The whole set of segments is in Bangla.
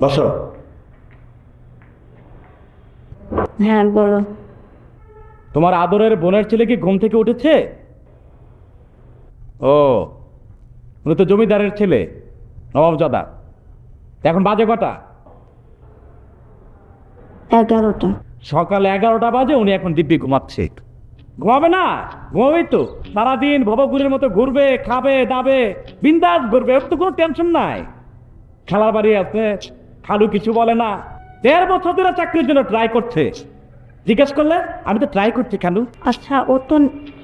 বসো। হ্যাঁ বলো। তোমার আদরের বোনের ছেলে কি ঘুম থেকে উঠেছে? ও, উনি তো জমিদারের ছেলে, নবাবজাদা। এখন বাজে কটা? 11টা। সকাল 11টা বাজে, উনি এখন দিব্যি ঘুমাচ্ছে। ঘুমাবে না? ঘুমাবেই তো। সারাদিন ভবঘুরের মতো ঘুরবে, খাবে দাবে, বিন্দাস ঘুরবে, ওর তো কোনো টেনশন নাই। খেলার বাড়ি আছে, খালু কিছু বলে না। 1.5 বছর ধরে চাকরির জন্য ট্রাই করছে। জিজ্ঞেস করলে আমি তো ট্রাই করছি খালু। আচ্ছা, ও তো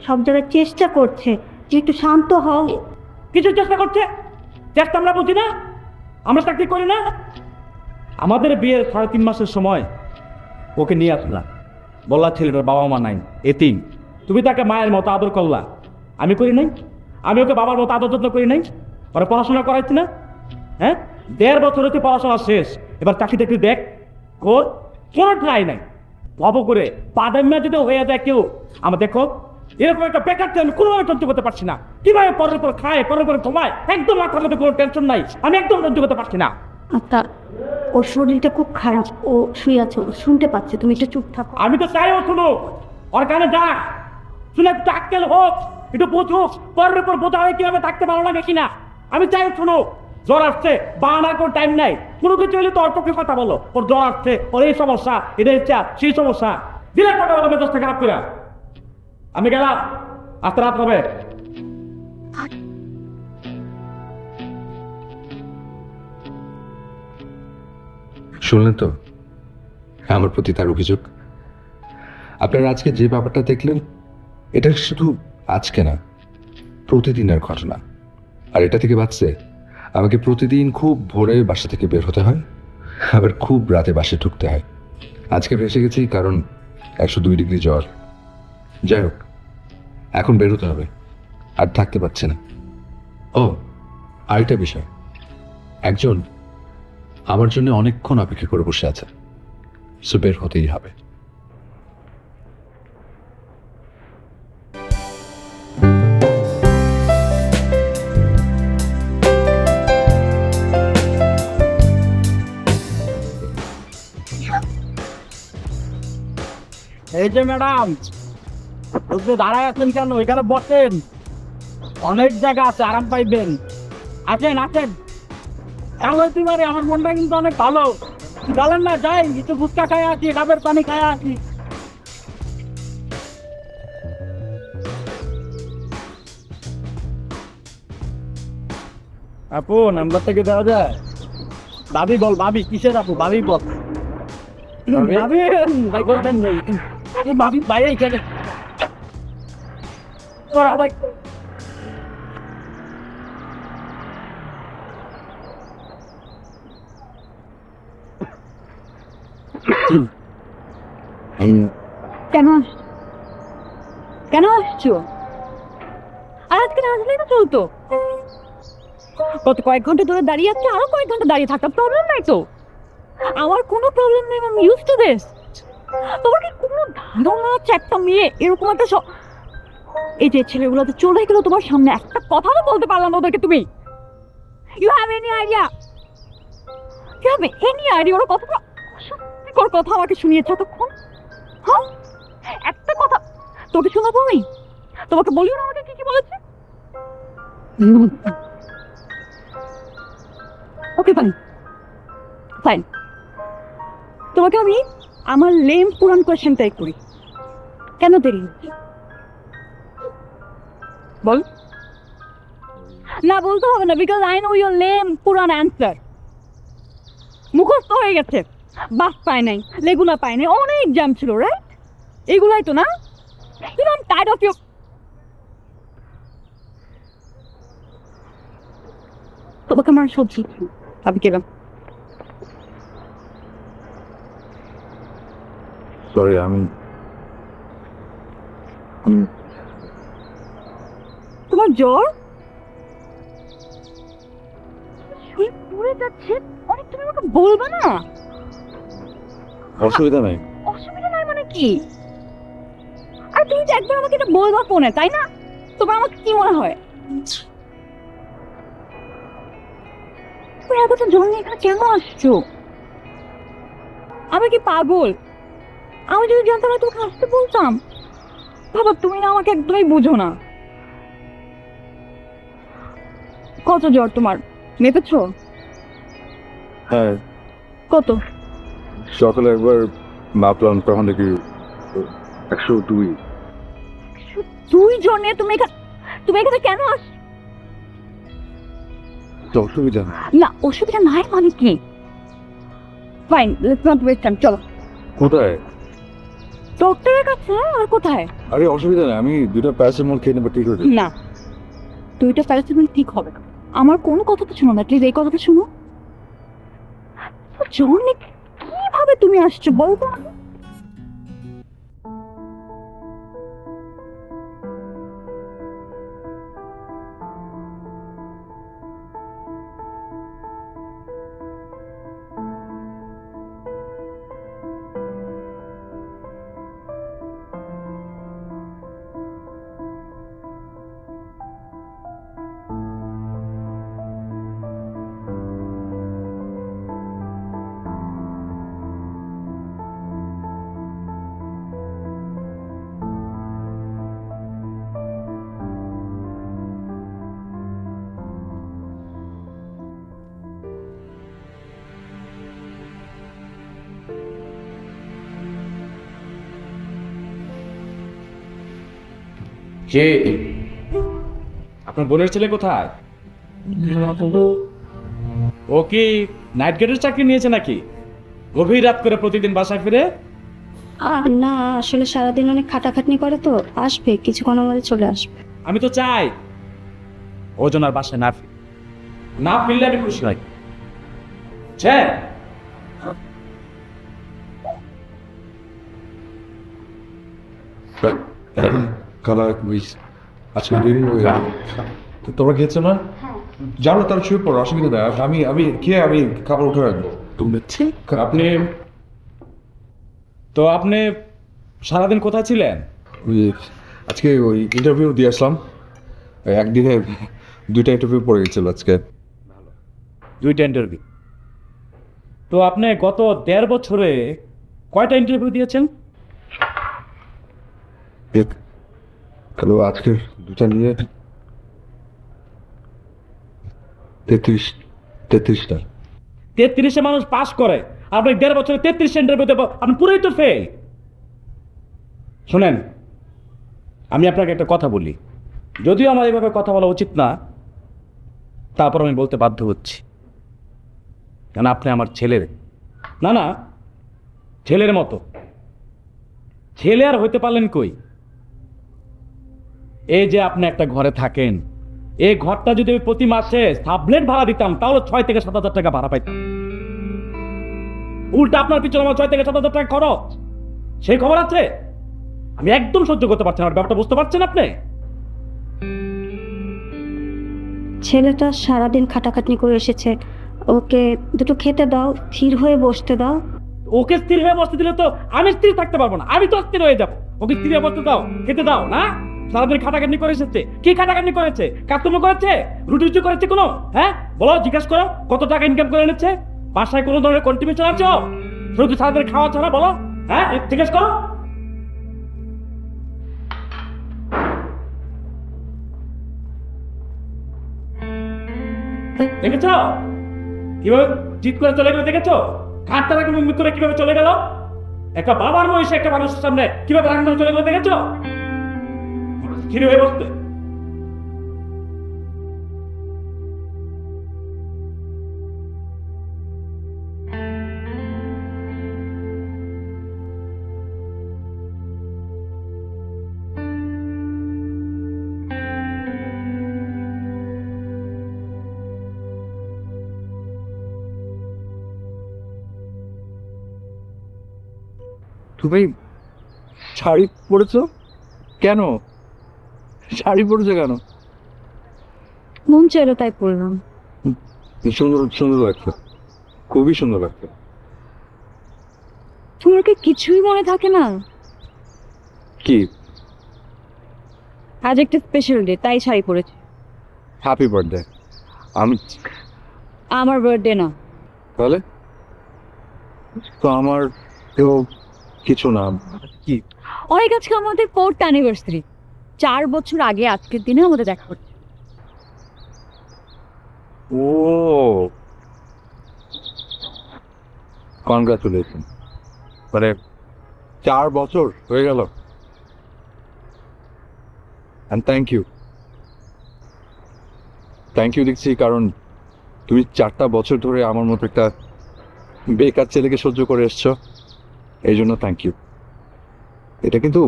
সব জায়গায় চেষ্টা করছে, তুই একটু শান্ত হও। কিছু চেষ্টা করছে? চেষ্টা আমরা বুঝি না? আমরা চাকরি করি না? আমাদের বিয়ের 3.5 মাসের সময় ওকে নিয়ে আসলাম। বললা ছেলেটার বাবা মা নাই, এতিম। তুমি তাকে মায়ের মতো আদর করলা, আমি করি নাই? আমি ওকে বাবার মতো আদর যত্ন করি নাই? ওরা পড়াশোনা করাইছি না? হ্যাঁ, 1.5 বছর হচ্ছে পড়াশোনা শেষ, এবার চাকরি টাকরি দেখ। ওর কোনো ট্রাই নাই। অব করে পাদাম্যা যদি হয়ে যায় কেউ, আমার দেখো এরকম একটা বেকার আমি কোনোভাবে সহ্য করতে পারছি না। কিভাবে পরের পর খায়, পরের পর ঘুমায়, একদম মাথার মধ্যে কোনো টেনশন নাই। আমি একদম সহ্য করতে পারছি না। আচ্ছা, ওর শরীরটা খুব খারাপ, ও শুয়ে আছে, ও শুনতে পাচ্ছে, তুমি একটু চুপ থাকো। আমি তো চাইও শুনো, ওর কানে যাক, শুনে একটু আক্কেল হোক, একটু বুঝুক, পরের পর বোঝা হয়ে কিভাবে থাকতে ভালো লাগে কিনা। আমি চাইও শুনো। জ্বর আসছে, বাহানার কোনো টাইম নাই। কোনো কিছু হলে তো অল্প কিছু কথা বলো, ওর জ্বর আসছে, ওর এই সমস্যা, এটা ইচ্ছা, সেই সমস্যা দিলে কথা বলো মেজাজটা খারাপ করে। আমি গেলাম, আস্তে রাত হবে। শুনলেন তো আমার প্রতি তার অভিযোগ। আপনারা আজকে যে ব্যাপারটা দেখলেন, এটা শুধু আজকে না, প্রতিদিনের ঘটনা। আর এটা থেকে বাঁচতে আমাকে প্রতিদিন খুব ভোরে বাসা থেকে বের হতে হয়, আবার খুব রাতে বাসে ঢুকতে হয়। আজকে ভেসে গেছি কারণ 102 ডিগ্রি জ্বর। যাই হোক, এখন বের হতে হবে, আর থাকতে পারছে না। ও, আরেকটা বিষয়, একজন আমার জন্য অনেকক্ষণ অপেক্ষা করে বসে আছে, সো বের হতেই হবে। এই যে ম্যাডাম, আপনি দাঁড়ায় আছেন কেন? এখানে বসেন, অনেক জায়গা আছে, আরাম পাইবেন। আসেন আসেন। তাহলে তুমি আমার মনটা কিন্তু অনেক ভালো। চলেন না যাই, একটু ফুচকা খাই আসি, ডাবের পানি খাই আসি। আপু, নাম্বার থেকে দেওয়া যায়? ভাবি বল, ভাবি কিসের আপু, ভাবি বল। ভাবি ভাই বলবেন নেই, ভাবি ভাই এখানে তোরা ভাই। কেন আসছো? কেন আসছো? আর আজকে না আসলেই তো চলতো। গত কয়েক ঘন্টা ধরে দাঁড়িয়ে আছে, আরো কয়েক ঘন্টা দাঁড়িয়ে থাকতাম, প্রবলেম নাই তো। আমার কোনো প্রবলেম নেই, আমি ইউজ টু দিস। তোমার কি কোনো ধারণা আছে একটা মেয়ে এরকম একটা এই যে ছেলেগুলো তো চলে গেলো তোমার সামনে, একটা কথা তো বলতে পারলাম না ওদেরকে তুমি। You have any idea? You have any idea ওরা কতটা অস্বস্তিকর কথা আমাকে শুনিয়েছে এতক্ষণ? হ্যাঁ, একটা কথা তোকে শোনাবো আমি? তোমাকে বলি ওরা আমাকে কি কি বলেছে? Okay fine, fine. তোমাকে আমি আমার লেম পুরান কোয়েশ্চেনটাই করি, কেন দেরি হচ্ছে? বল। না বলতে হবে না, because I know your lame পুরান অ্যান্সার। মুখস্থ হয়ে গেছে, বাস পায় নাই, লেগুনা পায় নাই, অনেক জ্যাম ছিল, রাইট? এগুলাই তো না? You know, I'm tired of you. তোমাকে আমার সবজি ভাবি গেলাম। সরি, আমি তোমার জ্বর? শরীর পুড়ে যাচ্ছে অনেক, তুমি আমাকে বলবে না? অসুবিধা নাই। অসুবিধা নাই মানে কি? আর তুমি তো একবার আমাকে এটা বলবা ফোনে, তাই না? তোমার আমাকে কি মনে হয়? তুমি এতটা জ্বর নিয়ে এখানে কেন আসছো? আমি কি পাগল? আমি যদি জানতাম না তোকে আসতে বলতাম। বাবা তুমি না আমাকে একদমই বুঝো না। কত জ্বর তোমার, মেপেছো? হ্যাঁ, কত? সকালে একবার মাপলাম, তখন দেখি 102। 2 জ্বর নিয়ে তুমি এখানে কেন আস? অসুবিধা না। না অসুবিধা নাই মানে কি? Fine, let's not waste time, চলো। কোথায়? ডক্টরের কাছে। আর কোথায়? আরে অসুবিধা নেই, আমি 2টা প্যারাসিটামল খেয়ে নেবো, ঠিক হয়ে যাবে। না, 2টা প্যারাসিটামল ঠিক হবে না। আমার কোনো কথা তো শোনো না, প্লিজ এই কথাটা শোনো। জ্বর নিয়ে কিভাবে তুমি আসছো বলো তো আমাকে? কে? আপনার বোনের ছেলে কোথায়? ও কি নাইট গার্ডের চাকরি নিয়েছে নাকি? গভীর রাত করে প্রতিদিন বাসায় ফিরে? না আসলে সারাদিন অনেক খাটাখাটনি করে তো, আসবে কিছুক্ষণের মধ্যে চলে আসবে। আমি তো চাই ওজন আর বাসায় না ফিরলে আমি খুশি হই। কালার মিস আজকে দেরি হয়ে গেল। তো তোমরা খেয়েছো না? জানো, তার শুয়ে পড়ো, অসুবিধা নেই। আমি খেয়ে আমি খাবার উঠে রাখবো। তুমি ঠিক আপনি সারাদিন কোথায় ছিলেন? আজকে ওই ইন্টারভিউ দিয়ে আসলাম। একদিনে 2টা ইন্টারভিউ পড়ে গেছিল আজকে। 2টা ইন্টারভিউ? তো আপনি গত 1.5 বছরে কয়টা ইন্টারভিউ দিয়েছেন? হ্যালো, আজকে 2টা নিয়ে 33টা। 33-এ মানুষ পাস করে, আপনি 1.5 বছরে 33 ইন্টারভিউ দেবো, আপনি পুরোই তো ফেল। শোনেন, আমি আপনাকে একটা কথা বলি, যদিও আমার এইভাবে কথা বলা উচিত না, তারপর আমি বলতে বাধ্য হচ্ছি, কেন আপনি আমার ছেলের না ছেলের মতো। ছেলে আর হইতে পারলেন কই? এই যে আপনি একটা ঘরে থাকেন, এই ঘরটা যদি আমি প্রতি মাসে সাবলেট ভাড়া দিতাম তাহলে 6 থেকে 7 হাজার টাকা ভাড়া পাইতাম। উল্টা আপনার পিছনে আমার 6 থেকে 7 হাজার টাকা খরচ। সেই খবর আছে? আমি একদম সহ্য করতে পারছি না। আমার ব্যাপারটা বুঝতে পারছেন আপনি? ছেলেটা সারাদিন খাটাখাটনি করে এসেছে, ওকে দুটো খেতে দাও, স্থির হয়ে বসতে দাও। ওকে স্থির হয়ে বসতে দিলে তো আমি স্থির থাকতে পারবো না, আমি তো অস্থির হয়ে যাবো। ওকে স্থির হয়ে বসতে দাও, খেতে দাও না। সারাদিন খাটাখাটনি করে এসেছে। কি খাটাখাটনি করেছে? কাজকর্ম করেছে? রুটি রুটি করেছে কোনো? হ্যাঁ বলো, জিজ্ঞাসা করো কত টাকা ইনকাম করে এনেছে? বাসায় কোনো ধরনের কন্ট্রিবিউশন আছে? শুধু সারাদিন খাওয়া ছাড়া, বলো। হ্যাঁ জিজ্ঞাসা করো। দেখেছো কিভাবে জিত করে চলে গেল? দেখেছো খাটটা রাখে মুখ করে কিভাবে চলে গেল? একটা বাবার বয়সে একটা মানুষের সামনে কিভাবে রান্না চলে গেল দেখেছো? স্থির হয়ে বসতে। তুমি শাড়ি পরেছো কেন? শাড়ি পরেছো কেন? মন চাইলো তাই পড়লাম। সুন্দর সুন্দর লাগছে, খুবই সুন্দর লাগছে। তোমার কি কিছুই মনে থাকে না? কি? আজ একটা স্পেশাল ডে, তাই শাড়ি পরেছি। Happy birthday. আমি আমার বার্থডে না। তাহলে তো আমার কেউ কিছু না। কি? অনেক আজকে আমাদের 4th অ্যানিভার্সারি, 4 বছর আগে আজকের দিনে আমাদের দেখা হচ্ছে। ও, কনগ্রাচুলেশন। মানে 4 বছর হয়ে গেল। অ্যান্ড থ্যাংক ইউ দিচ্ছি, কারণ তুমি 4টা বছর ধরে আমার মতো একটা বেকার ছেলেকে সহ্য করে এসছো, এই জন্য থ্যাংক ইউ। এটা কিন্তু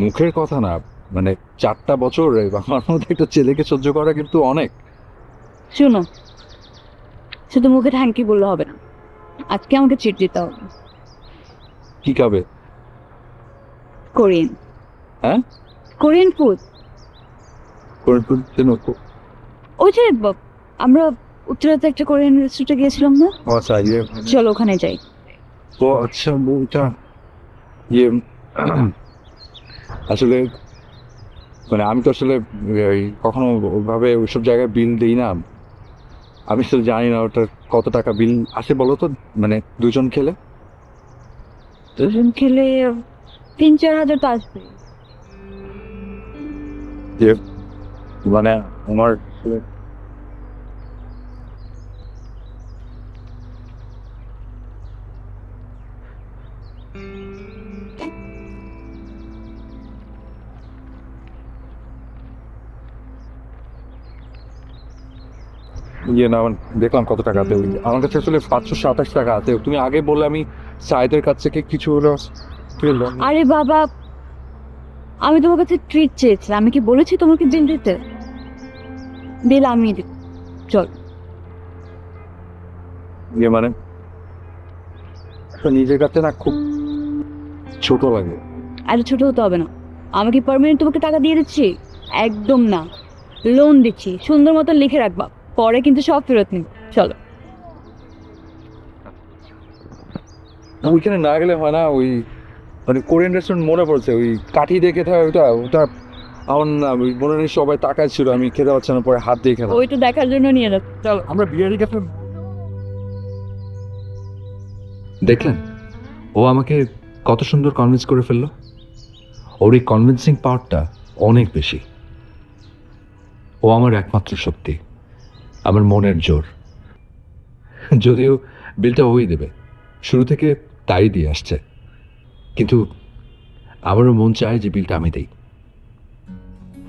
মুখের কথা না, মানে 4টা বছর আমার মতো একটা ছেলেকে সহ্য করা কিন্তু অনেক। শুনো, শুধু মুখে থ্যাংক ইউ বললে হবে না, আজকে আমাকে ট্রিট দিতে হবে। কি খাবে? কোরিয়ান, হ্যাঁ, কোরিয়ান ফুড। ওই যে আমরা উত্তরাতে একটা কোরিয়ান রেস্টুরেন্টে গিয়েছিলাম না, আচ্ছা, ইয়ে, চলো ওখানে যাই। ও আচ্ছা, বউটা ইয়ে, আসলে মানে আমি তো আসলে কখনো ওইভাবে ওইসব জায়গায় বিল দিই না। আমি আসলে জানি না ওটার কত টাকা বিল আসে বলো তো, মানে দুজন খেলে। দুজন খেলে 3-4 হাজার তো আসবে। যে মানে আমার আসলে ইয়ে না, দেখলাম কত টাকা আছে। আমার কাছে আসলে 527 টাকা আছে। তুমি আগে বললে আমি সাইদের কাছ থেকে কিছু হলো পেলাম। আরে বাবা, আমি তোমার কাছে ট্রিট চেয়েছিলাম, আমি কি বলেছি তোমাকে বিল দিতে? বিল আমি দিব, চল। ইয়ে মানে নিজের কাছে না খুব ছোট লাগে। এত ছোট হতে হবে না, আমি কি পার্মানেন্ট তোমাকে টাকা দিয়ে দিচ্ছি? একদম না, লোন দিচ্ছি, সুন্দর মতো লিখে রাখবা, পরে কিন্তু সব ফেরত নিব। চলো। ওইখানে না গেলে হয় না, ওই মানে কোরিয়ান রেস্টুরেন্ট মনে পড়ছে, ওই কাঠি দেখে থাকে ওটা ওটা আমার না, ওই মনে নেই, সবাই তাকায় ছিল, আমি খেতে পারছি না, পরে হাত দিয়ে খেলাম। ওইটা দেখার জন্য নিয়ে যাচ্ছি, চলো। আমরা বিরিয়ানি ক্যাফে। দেখলেন ও আমাকে কত সুন্দর কনভিন্স করে ফেললো। ওর এই কনভিন্সিং পাওয়ারটা অনেক বেশি। ও আমার একমাত্র শক্তি, আমার মনের জোর। যদিও বিলটা ওই দেবে, শুরু থেকে তাই দিয়ে আসছে, কিন্তু আমারও মন চায় যে বিলটা আমি দেই।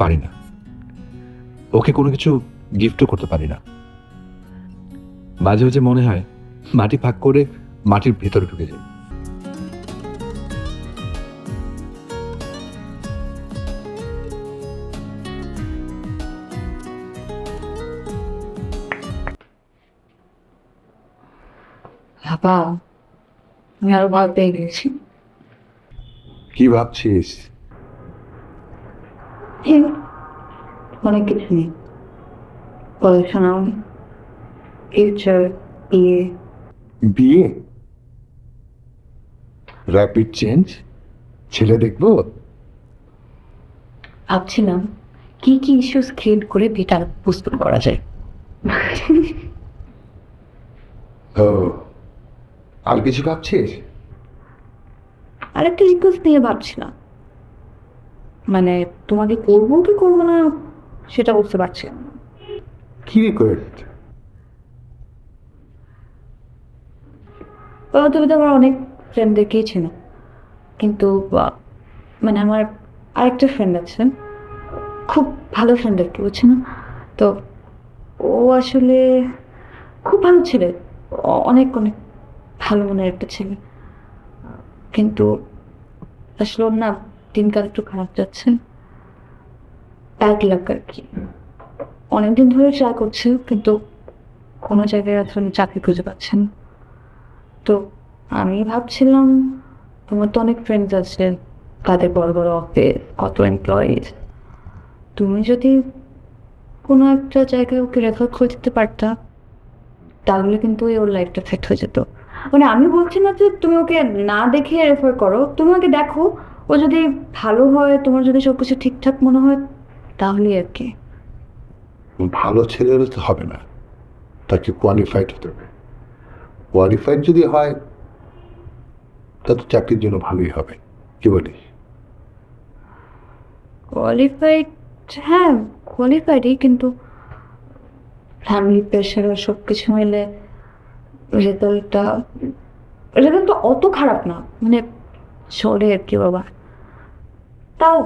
পারি না, ওকে কোনো কিছু গিফটও করতে পারি না। মাঝে মাঝে মনে হয় মাটি ভাগ করে মাটির ভেতরে ঢুকে যায়। বাবা, আমি আরো ভয় পেয়ে গেছি। কি ভাবছিস? অনেক কিছু নেই, পড়াশোনা, ফিউচার, বিয়ে। বিয়ে? Rapid change? ছেলে দেখবো? ভাবছিলাম কি কি ইস্যুস ক্রিয়েট করে বিয়েটা পোস্টপোন করা যায়। ও, আর কিছু ভাবছিস? আরেকটা রিকোয়েস্ট নিয়ে ভাবছিলাম, মানে তোমাকে করবো কি করবো না সেটা বুঝতে পারছি না। কি রিকোয়েস্ট? তুমি তো আমার অনেক ফ্রেন্ডদেরকেই ছিল, কিন্তু মানে আমার আরেকটা ফ্রেন্ড আছে, খুব ভালো ফ্রেন্ড আর কি, বুঝছে না তো। ও আসলে খুব ভালো ছেলে, অনেক অনেক ভালো মনের একটা ছেলে, কিন্তু আসলে ওর না দিনকাল একটু খারাপ যাচ্ছে, ব্যাড লাক আর কি। অনেকদিন ধরে ট্রাই করছে, কিন্তু কোনো জায়গায় আসলে চাকরি খুঁজে পাচ্ছেন। তো আমি ভাবছিলাম তোমার তো অনেক ফ্রেন্ডস আছে, তাদের বড় বড় অফিস, কত এমপ্লয়িজ, তুমি যদি কোনো একটা জায়গায় ওকে রেফার করে দিতে পারতা, তাহলে কিন্তু ওর লাইফটা সেট হয়ে যেত। মানে আমি বলছি না যে তুমি ওকে না দেখে রেফার করো, তুমি ওকে দেখো, ও যদি ভালো হয়, তোমার যদি সব কিছু ঠিকঠাক মনে হয়, তাহলেই আর কি। ভালো ছেলে হলে তো হবে না, তাকে কোয়ালিফাইড হতে হবে। কোয়ালিফাইড যদি হয় তা তো চাকরির জন্য ভালোই হবে, কি বলিস? কোয়ালিফাইড, হ্যাঁ কোয়ালিফাইডই, কিন্তু ফ্যামিলি প্রেশার আর সব কিছু মিলে রেজাল্টটা রেজাল্ট তো অত খারাপ না, মানে চলে আর কি বাবা। তাও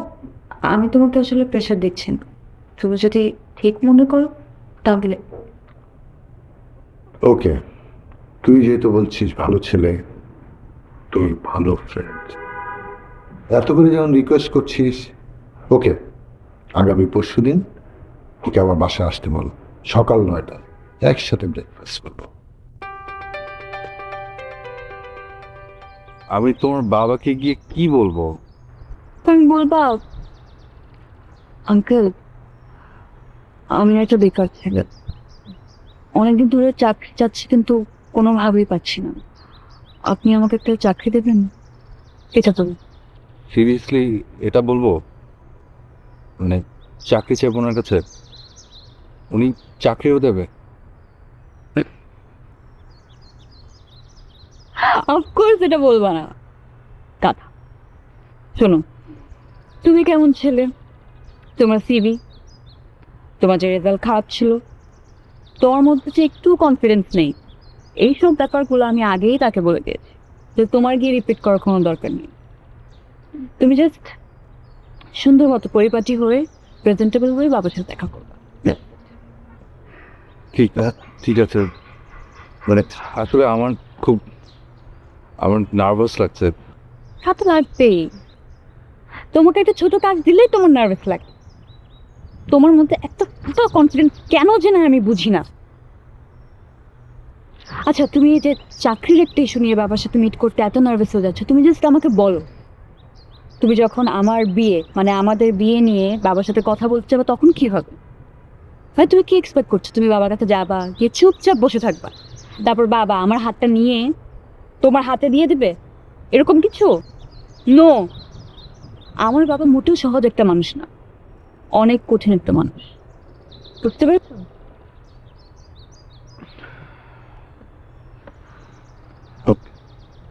আমি তোমাকে আসলে প্রেশার দিচ্ছি না, তুমি যদি ঠিক মনে করো তাহলে। ওকে, তুই যেহেতু বলছিস ভালো ছেলে, তোর ভালো ফ্রেন্ড, এত করে যখন রিকোয়েস্ট করছিস, ওকে, আগামী পরশুদিন ওকে আমার বাসায় আসতে বল, সকাল 9টা, একসাথে ব্রেকফাস্ট করবো। আমি তোমার বাবাকে গিয়ে কি বলবো? তুমি বলবা আঙ্কেল আমি একটা বেকার ছেলে, অনেকদিন ধরে চাকরি চাচ্ছি কিন্তু কোনোভাবেই পাচ্ছি না, আপনি আমাকে একটা চাকরি দেবেন? এটা তো সিরিয়াসলি এটা বলবো? মানে চাকরি চাইব ওনার কাছে, উনি চাকরিও দেবে? অফকোর্স এটা বলবা না, কথা শোনো, তুমি কেমন ছেলে, তোমার সিভি, তোমার যে রেজাল্ট খারাপ ছিল, তোমার মধ্যে যে একটু কনফিডেন্স নেই, এইসব ব্যাপারগুলো আমি আগেই তাকে বলে দিয়েছি যে তোমার গিয়ে রিপিট করার কোনো দরকার নেই। তুমি জাস্ট সুন্দর মতো পরিপাটি হয়ে প্রেজেন্টেবল হয়ে বাবার সাথে দেখা করবে। ঠিক আছে, মানে আসলে আমার নার্ভাস লাগছে। তা তো লাগবেই, তোমাকে একটা ছোট কাজ দিলেই তোমার নার্ভাস লাগে, তোমার মধ্যে একটা কনফিডেন্স কেন যে না আমি বুঝি না। আচ্ছা তুমি এই যে চাকরির একটা ইস্যু নিয়ে বাবার সাথে মিট করতে এত নার্ভাস হয়ে যাচ্ছ, তুমি জাস্ট আমাকে বলো, তুমি যখন আমার বিয়ে মানে আমাদের বিয়ে নিয়ে বাবার সাথে কথা বলতে যাবে তখন কি হবে? ভাই তুমি কি এক্সপেক্ট করছো তুমি বাবার কাছে যাবা, গিয়ে চুপচাপ বসে থাকবা, তারপর বাবা আমার হাতটা নিয়ে তোমার হাতে দিয়ে দিবে, এরকম কিছু? নো, আমার বাবা মোটেও সহজ একটা মানুষ না, অনেক কঠিন একটা মানুষ, বুঝতে পেরেছো?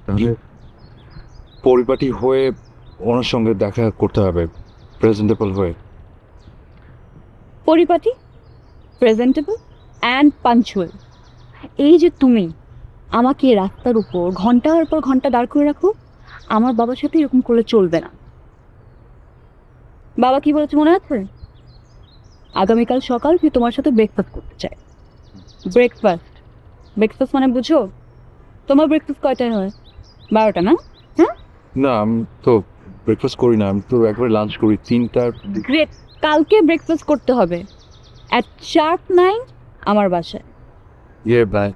তাহলে পরিপাটি হয়ে ওনার সঙ্গে দেখা করতে হবে, প্রেজেন্টেবল হয়ে। পরিপাটি, প্রেজেন্টেবল অ্যান্ড পাঞ্চুয়াল, এই যে তুমি আমাকে রাস্তার উপর ঘন্টার পর ঘন্টা দাঁড় করে রাখো, আমার বাবার সাথে এরকম করলে চলবে না। বাবা কি বলেছে মনে আছে? আগামীকাল সকাল তুই তোমার সাথে ব্রেকফাস্ট করতে চাই। ব্রেকফাস্ট, ব্রেকফাস্ট মানে বুঝো? তোমার ব্রেকফাস্ট কয়টায় হয়? 12টা না? হ্যাঁ না, আমি তো ব্রেকফাস্ট করি না, আমি তো একবার লাঞ্চ করি 3টার। গ্রেট, কালকে ব্রেকফাস্ট করতে হবে অ্যাট শার্প 9 আমার বাসায়। ভাই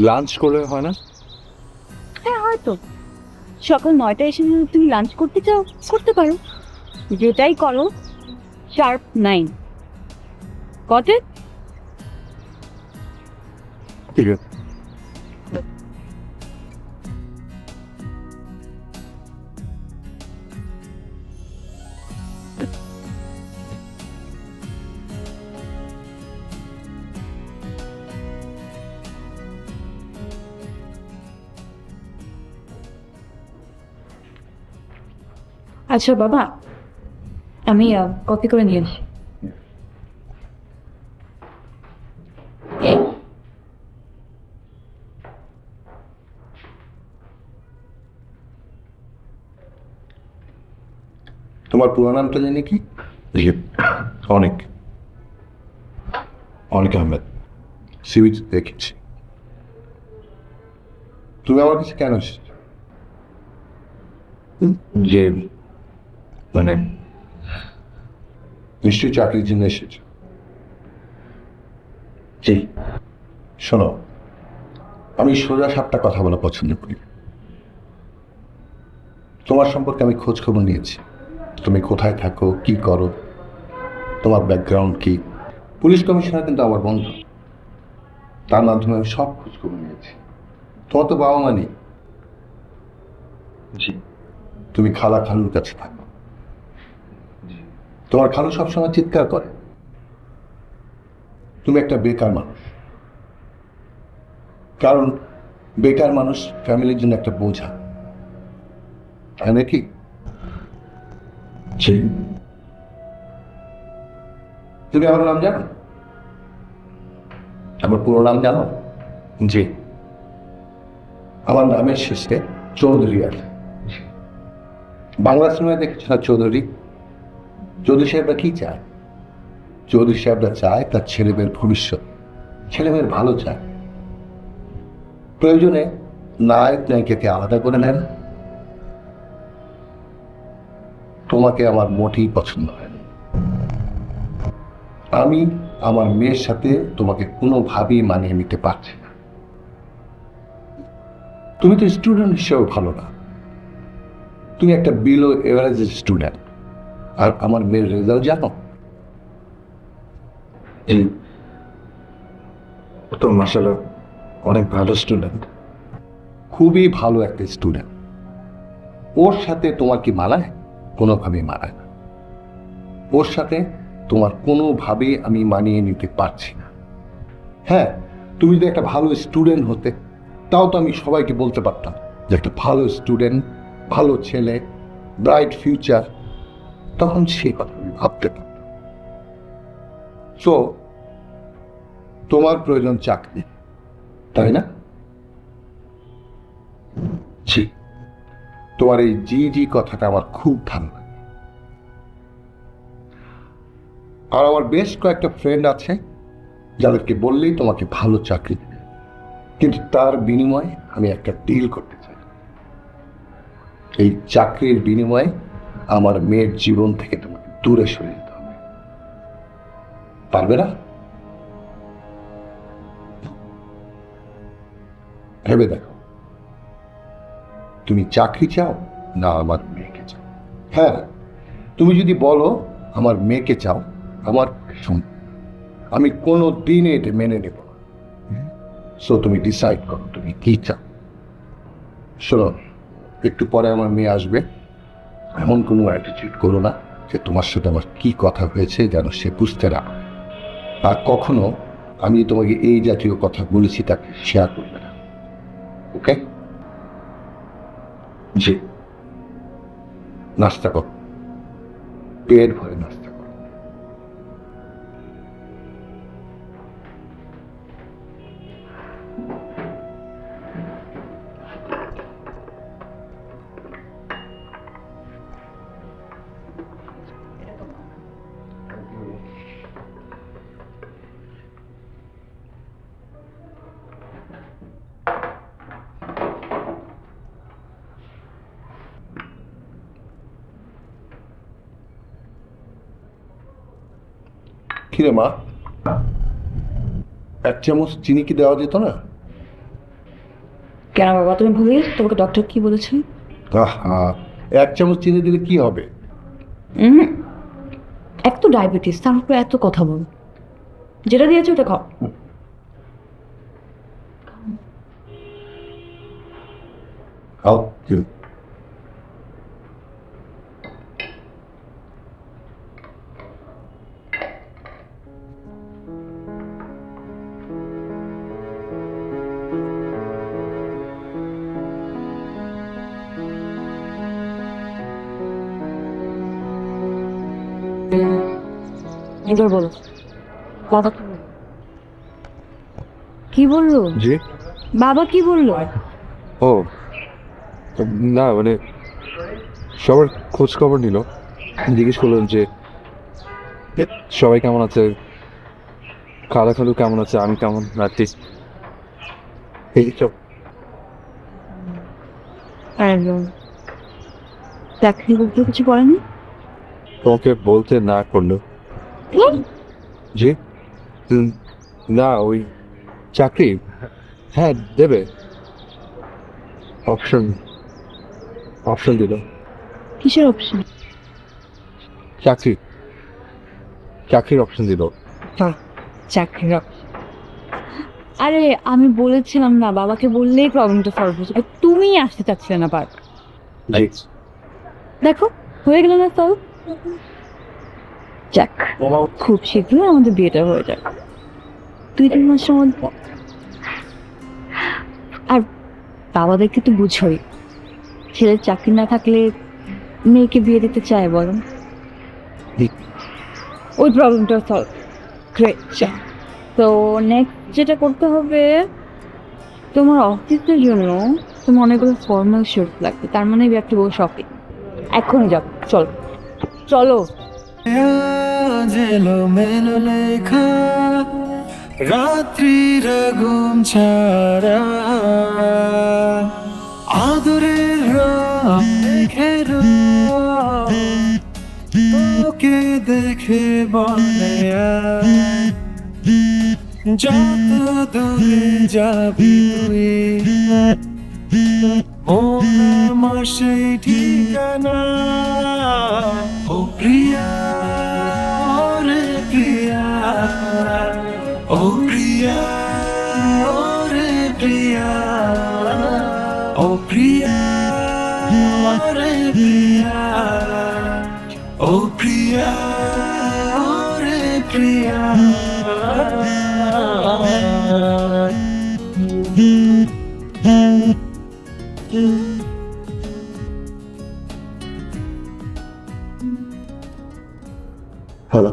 লাঞ্চ করলে হয় না? হ্যাঁ হয়তো সকাল 9টায় এসে যদি তুমি লাঞ্চ করতে চাও করতে পারো, যেটাই করো শার্প 9। কটে? ঠিক আছে। আচ্ছা বাবা, আমি কপি করে নিয়ে আসি। তোমার পুরো নামটা জানি কি? অনেক অনেক আহমেদ। সিভি দেখেছি। তুমি আমার কাছে কেন এসেছো? যে মানে নিশ্চয়ই চাকরির জন্য এসেছো। জি, শোনো, আমি সোজা সাপটা কথা বলা পছন্দ করি। তোমার সম্পর্কে আমি খোঁজ খবর নিয়েছি, তুমি কোথায় থাকো, কি করো, তোমার ব্যাকগ্রাউন্ড কি। পুলিশ কমিশনার কিন্তু আমার বন্ধু, তার মাধ্যমে আমি সব খোঁজ খবর নিয়েছি। তোমার তো বাবা মা নেই, জি, তুমি খালা খালুর কাছে থাকো। তোমার খালু সবসময় চিৎকার করে তুমি একটা বেকার মানুষ, কারণ বেকার মানুষ ফ্যামিলির জন্য একটা বোঝা। তাই নাকি? জি। তুমি আমার নাম জানো? আমার পুরো নাম জানো? জি। আমার নামের শেষে চৌধুরী আছে। বাংলা সিনেমায় দেখেছ না চৌধুরী? চৌধুরী সাহেবরা কি চায়? চৌধুরী সাহেবরা চায় তার ছেলেমেয়ের ভবিষ্যৎ, ছেলেমেয়ের ভালো চায়। প্রয়োজনে নায়ক নায়িকাকে আলাদা করে নেন। তোমাকে আমার মোটেই পছন্দ হয়নি। আমি আমার মেয়ের সাথে তোমাকে কোনোভাবেই মানিয়ে নিতে পারছি না। তুমি তো স্টুডেন্ট হিসেবে ভালো না, তুমি একটা বিলো এভারেজ স্টুডেন্ট। আর আমার মেয়ের রেজাল্ট জানো? জি। ও তো মাশাআল্লাহ অনেক ভালো স্টুডেন্ট। খুবই ভালো একটা স্টুডেন্ট। ওর সাথে তোমার কি মানায়? কোনোভাবেই মানায় না। ওর সাথে তোমার কোনোভাবেই আমি মানিয়ে নিতে পারছি না। হ্যাঁ, তুমি যদি একটা ভালো স্টুডেন্ট হতে, তাও তো আমি সবাইকে বলতে পারতাম যে একটা ভালো স্টুডেন্ট, ভালো ছেলে, ব্রাইট ফিউচার, তখন সেই কথা আমি ভাবতে পারতাম। সো তোমার প্রয়োজন চাকরি, তাই না? জি। তোমার এই জি জি কথাটা আমার খুব ভালো লাগে। আর আমার বেশ কয়েকটা ফ্রেন্ড আছে যাদেরকে বললেই তোমাকে ভালো চাকরি দেবে, কিন্তু তার বিনিময়ে আমি একটা ডিল করতে চাই। এই চাকরির বিনিময়ে আমার মেয়ের জীবন থেকে তোমাকে দূরে সরে যেতে হবে। পারবে না? ভেবে দেখো, তুমি চাকরি চাও না আমার মেয়েকে চাও? হ্যাঁ, তুমি যদি বলো আমার মেয়েকে চাও, আমার আমি কোনো দিনে এটা মেনে নেব না। সো তুমি ডিসাইড করো তুমি কি চাও। শোনো, একটু পরে আমার মেয়ে আসবে, এমন কোনো অ্যাটিটিউড করো না যে তোমার সাথে আমার কি কথা হয়েছে যেন সে বুঝতে না পারে। আর কখনো আমি তোমাকে এই জাতীয় কথা বলেছি তাকে শেয়ার করবে না, ওকে? জি। নাস্তা করো, পেট ভরে নাস্তা করো। কিরে মা, এক চামচ চিনি কি দেওয়া যেত না? কেন বাবা, তুমি ভুলে গেছো তোমাকে ডক্টর কি বলেছেন? আহা, এক চামচ চিনি দিলে কি হবে? এক তো ডায়াবেটিস, তার উপরে এত কথা বল। যেটা দিয়েছে ওটা খাও। খাও। এবার বলো, বাবা কি বললো? জি। বাবা কি বললো? ও না, মানে সবার খোঁজ খবর নিল, জিজ্ঞেস করলেন যে সবাই কেমন আছে, খালা খালু কেমন আছে, আমি কেমন আছি, এইসব। চাকরি করতে কিছু বলেনি? তোমাকে বলতে না করলো। জি। না, ওই চাকরি হ্যাঁ দেবে, অপশন দিল। কিসের অপশন? চাকরির অপশন দিল। চাকরির option। আরে আমি বলেছিলাম না, বাবাকে বললেই প্রবলেমটা সলভ হয়ে যাবে। তুমি আসতে চাচ্ছিলে না বার। দেখো হয়ে গেল না সলভ। যাক, খুব শীঘ্রই আমাদের বিয়েটা হয়ে যাবে, 2-3 মাসের মধ্যে। আর বাবাদেরকে তো বুঝোই, ছেলের চাকরি না থাকলে মেয়েকে বিয়ে দিতে চায় বলো? ওই প্রবলেমটা সলভ। গ্রেট। তো নেক্সট যেটা করতে হবে, তোমার অফিসের জন্য তোমার অনেকগুলো ফর্মাল শার্ট লাগবে, তার মানে we have to go shopping। এখনই যাও, চলো চলো। জেলো মেলো লেখা রাত্রির ঘুম ছাড়া আদরের রঙের তোকে দেখে বলে আয়, যত দূরে যাবি তুই আমার সেই ঠিকানা। ও প্রিয়া রে প্রিয়া, ও প্রিয়া রে প্রিয়া, ও প্রিয়া রে প্রিয়া, ও প্রিয়া রে প্রিয়া। হ্যালো,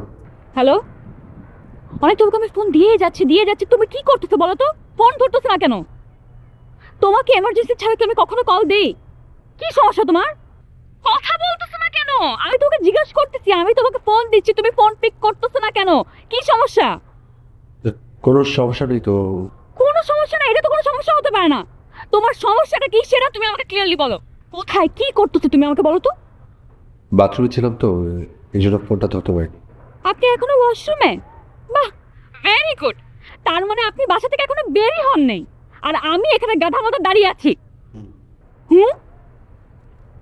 হ্যালো, অনেক তোমাকে আমি ফোন দিয়ে যাচ্ছি, তুমি কি করতেছো বলো তো? ফোন ধরতেছো না কেন? তোমাকে এমার্জেন্সি ছাড়া কি আমি কখনো কল দিই? কি সমস্যা তোমার? কথা বলতেছো না কেন? আমি তোমাকে জিজ্ঞেস করতেছি, আমি তোমাকে ফোন দিচ্ছি, তুমি ফোন পিক করতেছো না কেন? কি সমস্যা? কোনো সমস্যা নেই তো। কোনো সমস্যা না, এটা তো কোনো সমস্যা হতে পারে না। তোমার সমস্যাটা কি সেটা তুমি আমাকে ক্লিয়ারলি বলো। কোথায় কি করতেছো তুমি আমাকে বলো তো? বাথরুমে ছিলাম তো, এই জন্য ফোনটা ধরতে পারিনি। আপনি এখনো ওয়াশরুমে? বাহ, ভেরি গুড। তার মানে আপনি বাসা থেকে এখনো বেরই হন নাই, আর আমি এখানে গাধা মতো দাঁড়িয়ে আছি। হুম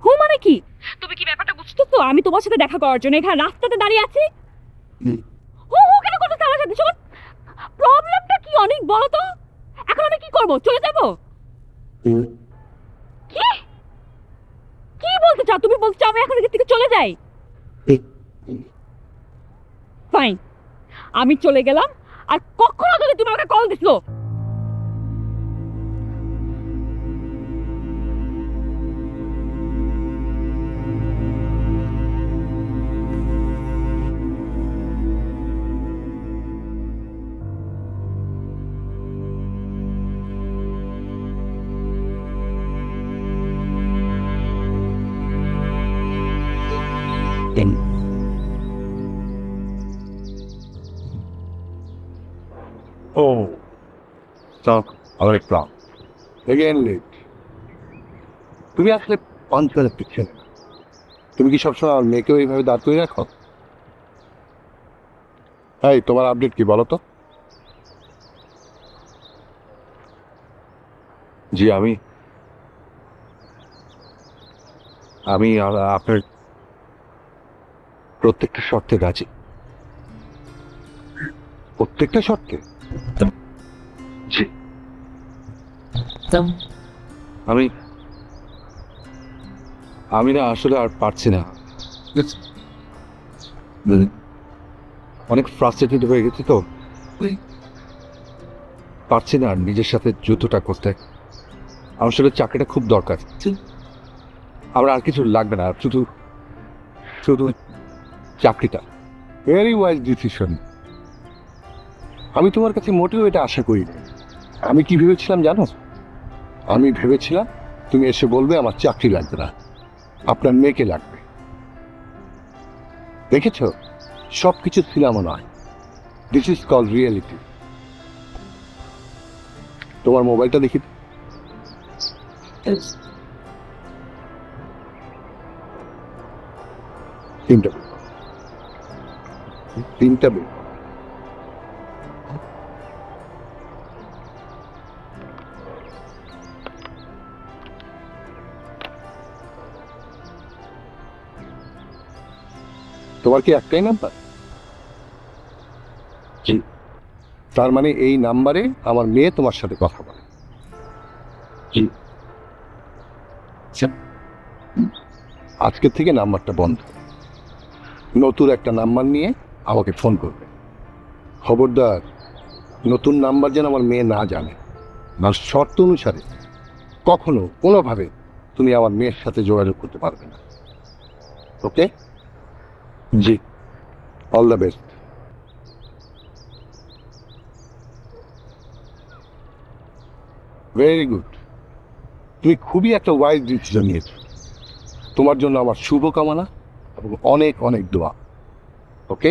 হুম মানে কি? তুমি কি ব্যাপারটা বুঝতেছো? আমি তোমার সাথে দেখা করার জন্য এখানে রাস্তাতে দাঁড়িয়ে আছি। হু হু কেন করতেছো আমার সাথে? শোন, প্রবলেমটা কি অনেক বলো তো? এখন আমি কি করব? চলে যাব? কি কি বলতে চাও তুমি? বলতে চাও আমি এখন এখান থেকে চলে যাই? ফাইন, আমি চলে গেলাম। আর কখনো যদি তুমি আমাকে কল দিছো, ও স্টপ, আবার একটা এগেন লেট। তুমি আসলে অঞ্চলে পিছিয়ে না। তুমি কি সবসময় আমার মেয়েকেও এইভাবে দাঁড় করে রাখো? এই তোমার আপডেট কি বলো তো? জি, আমি আপনার প্রত্যেকটা শর্তে রাজি। প্রত্যেকটা শর্তে? জি, আমি আমি না আসলে আর পারছি না। অনেক ফ্রাস্ট্রেটেড হয়ে গেছি তো, পারছি না আর নিজের সাথে যুদ্ধটা করতে। আমার আসলে চাকরিটা খুব দরকার। আমার আর কিছু লাগবে না, শুধু শুধু চাকরিটা। Very wise decision. আমি তোমার কাছে মোটেও এটা আশা করি। আমি কি ভেবেছিলাম জানো? আমি ভেবেছিলাম তুমি এসে বলবে আমার চাকরি লাগবে না, আপনার মেয়েকে লাগবে। দেখেছ, সব কিছু সিনেমা নয়, দিস ইজ কল রিয়েলিটি। তোমার মোবাইলটা দেখি। তিনটা বের। তোমার কি একটাই নাম্বার? জি। তার মানে এই নাম্বারে আমার মেয়ে তোমার সাথে কথা বলে? জি। আজকে থেকে নাম্বারটা বন্ধ। নতুন একটা নাম্বার নিয়ে আমাকে ফোন করবে। খবরদার, নতুন নাম্বার যেন আমার মেয়ে না জানে। না, শর্ত অনুসারে কখনো কোনোভাবে তুমি আমার মেয়ের সাথে যোগাযোগ করতে পারবে না। ওকে? জি, all the best. Very good, তুমি খুবই একটা ওয়াইজ ডিসিশন নিয়েছো। তোমার জন্য আমার শুভকামনা এবং অনেক অনেক দোয়া। ওকে?